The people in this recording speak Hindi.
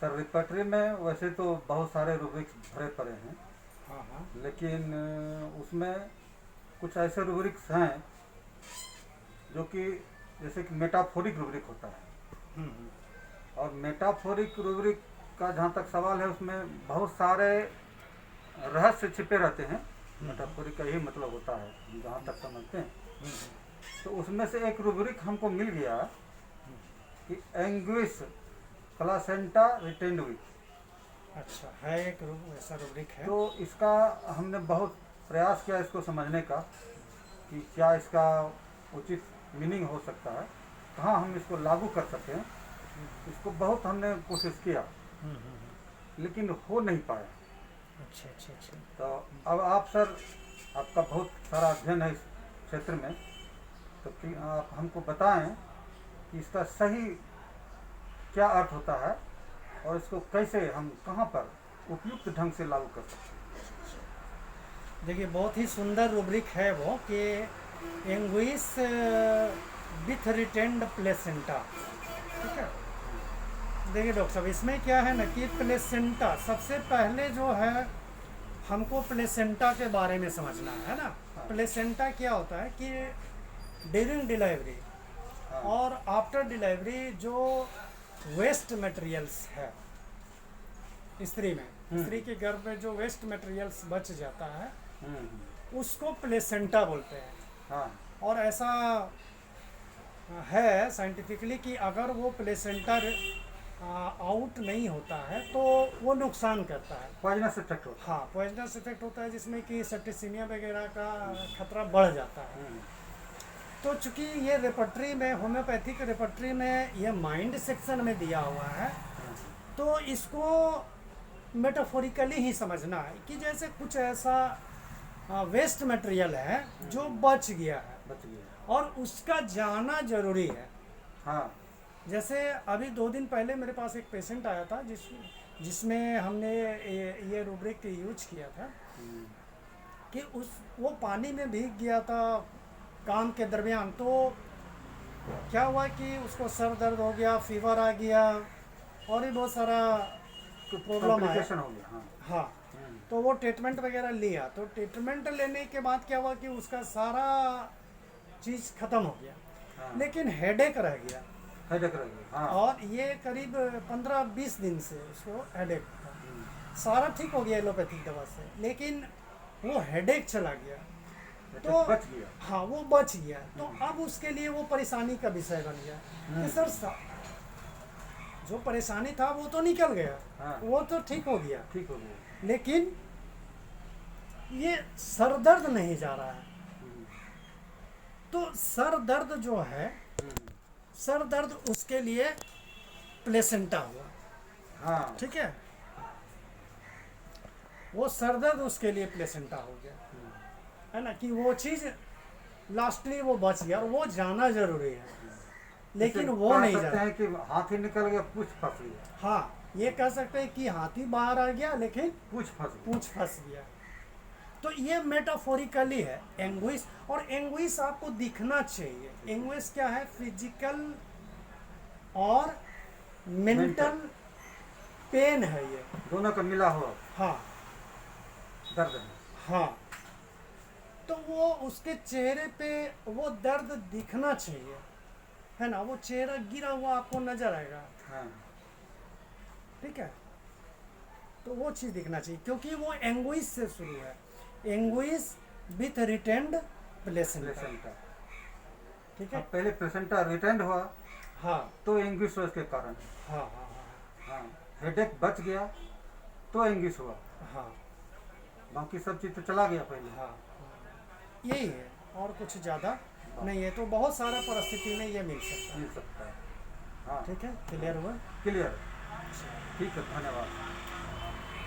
सर रिपर्टरी में वैसे तो बहुत सारे रूब्रिक्स भरे पड़े हैं, हाँ हाँ। लेकिन उसमें कुछ ऐसे रूब्रिक्स हैं जो कि जैसे कि मेटाफोरिक रूब्रिक होता है। हम्म। और मेटाफोरिक रूब्रिक का जहाँ तक सवाल है, उसमें बहुत सारे रहस्य छिपे रहते हैं। हम्म। मेटाफोरिक का यही मतलब होता है, हम जहाँ तक समझते हैं। हम्म। तो उसमें से एक रूब्रिक हमको मिल गया कि एंग्विश प्लासेंटा रिटेंड विथ। अच्छा, है एक ऐसा रूब्रिक है। तो इसका हमने बहुत प्रयास किया इसको समझने का कि क्या इसका उचित मीनिंग हो सकता है, कहाँ हम इसको लागू कर सकें। इसको बहुत हमने कोशिश किया, लेकिन हो नहीं पाया। अच्छा अच्छा अच्छा। तो अब आप सर, आपका बहुत सारा अध्ययन है इस क्षेत्र में, तो कि आप हमको बताएं कि इसका सही क्या अर्थ होता है और इसको कैसे हम कहाँ पर उपयुक्त ढंग से लागू कर सकते देखिए, बहुत ही सुंदर रूब्रिक है वो कि एंग्विस विथ रिटेंड प्लेसेंटा। ठीक है। देखिए डॉक्टर साहब, इसमें क्या है ना कि प्लेसेंटा सबसे पहले जो है हमको प्लेसेंटा के बारे में समझना है ना। हैं। हाँ प्लेसेंटा क्या होता है कि ड्यूरिंग डिलीवरी हाँ। और आफ्टर डिलीवरी जो वेस्ट मटेरियल्स है स्त्री में, स्त्री के गर्भ में जो वेस्ट मटेरियल्स बच जाता है उसको प्लेसेंटा बोलते हैं। हाँ और ऐसा है साइंटिफिकली कि अगर वो प्लेसेंटा आउट नहीं होता है तो वो नुकसान करता है। पॉइजनस इफेक्ट होता हाँ, पॉइजनस इफेक्ट होता है जिसमें कि सेप्टिसीमिया वगैरह का खतरा बढ़ जाता है। है। तो चूंकि ये रेपर्टरी में, होम्योपैथिक रेपर्टरी में ये माइंड सेक्शन में दिया हुआ है, तो इसको मेटाफोरिकली ही समझना है कि जैसे कुछ ऐसा वेस्ट मटेरियल है जो बच गया है बच गया। और उसका जाना जरूरी है। हाँ जैसे अभी 2 दिन पहले मेरे पास एक पेशेंट आया था जिसमें हमने ये रूब्रिक यूज किया था कि वो पानी में भीग गया था काम के दरमियान। तो क्या हुआ कि उसको सर दर्द हो गया, फीवर आ गया और भी बहुत सारा प्रॉब्लम आया। कॉम्प्लिकेशन हो गया। हाँ हाँ, तो वो ट्रीटमेंट वगैरह लिया। तो ट्रीटमेंट लेने के बाद क्या हुआ कि उसका सारा चीज़ ख़त्म हो गया, हाँ। लेकिन हेडेक रह गया। हेडेक रह गया। हाँ और ये करीब 15-20 दिन से उसको हेडेक था। सारा ठीक हो गया एलोपैथिक दवा से, लेकिन वो हेडेक चला गया। तो बच गया। हाँ, वो बच गया। तो अब उसके लिए वो परेशानी का विषय बन गया कि सर जो परेशानी था वो तो निकल गया, हाँ। वो तो ठीक हो गया, ठीक हो गया। लेकिन ये सर दर्द नहीं जा रहा है। तो सर दर्द जो है, सर दर्द उसके लिए प्लेसेंटा हुआ। हाँ ठीक है, वो सर दर्द उसके लिए प्लेसेंटा हो गया, है ना, कि वो चीज़ लास्टली वो बच गया और वो जाना जरूरी है, लेकिन वो नहीं जा रहा। हैं कि हाथी निकल गया, पूछ फंस गया। हाँ, ये कह सकते हैं कि हाथी बाहर आ गया लेकिन पूछ फंस गया। पूंछ फंस गया। तो ये मेटाफोरिकली है एंग्विश। और एंग्विश आपको दिखना चाहिए। एंग्विश क्या है? फिजिकल और मेंटल पेन है ये। दोनों का मिला हुआ हाँ दर्द है। हाँ। तो वो उसके चेहरे पे वो दर्द दिखना चाहिए, है ना। वो चेहरा गिरा हुआ आपको नजर आएगा। हाँ ठीक है, तो वो चीज़ दिखना चाहिए क्योंकि वो एंग्विश से शुरू है। Anguish with retained placenta. Placenta. ठीक है। अब पहले प्लेसेंटा रिटेंड हुआ हाँ तो एंग्विश हुआ इसके कारण। हाँ हाँ हाँ हाँ, हेडेक बच गया तो एंग्विश हुआ, हाँ बाकी सब चीज़ तो चला गया पहले। हाँ। यही है और कुछ ज़्यादा नहीं है। तो बहुत सारा परिस्थिति में ये मिल सकता है। मिल सकता है। हाँ ठीक है, क्लियर हुआ? क्लियर। ठीक है, धन्यवाद।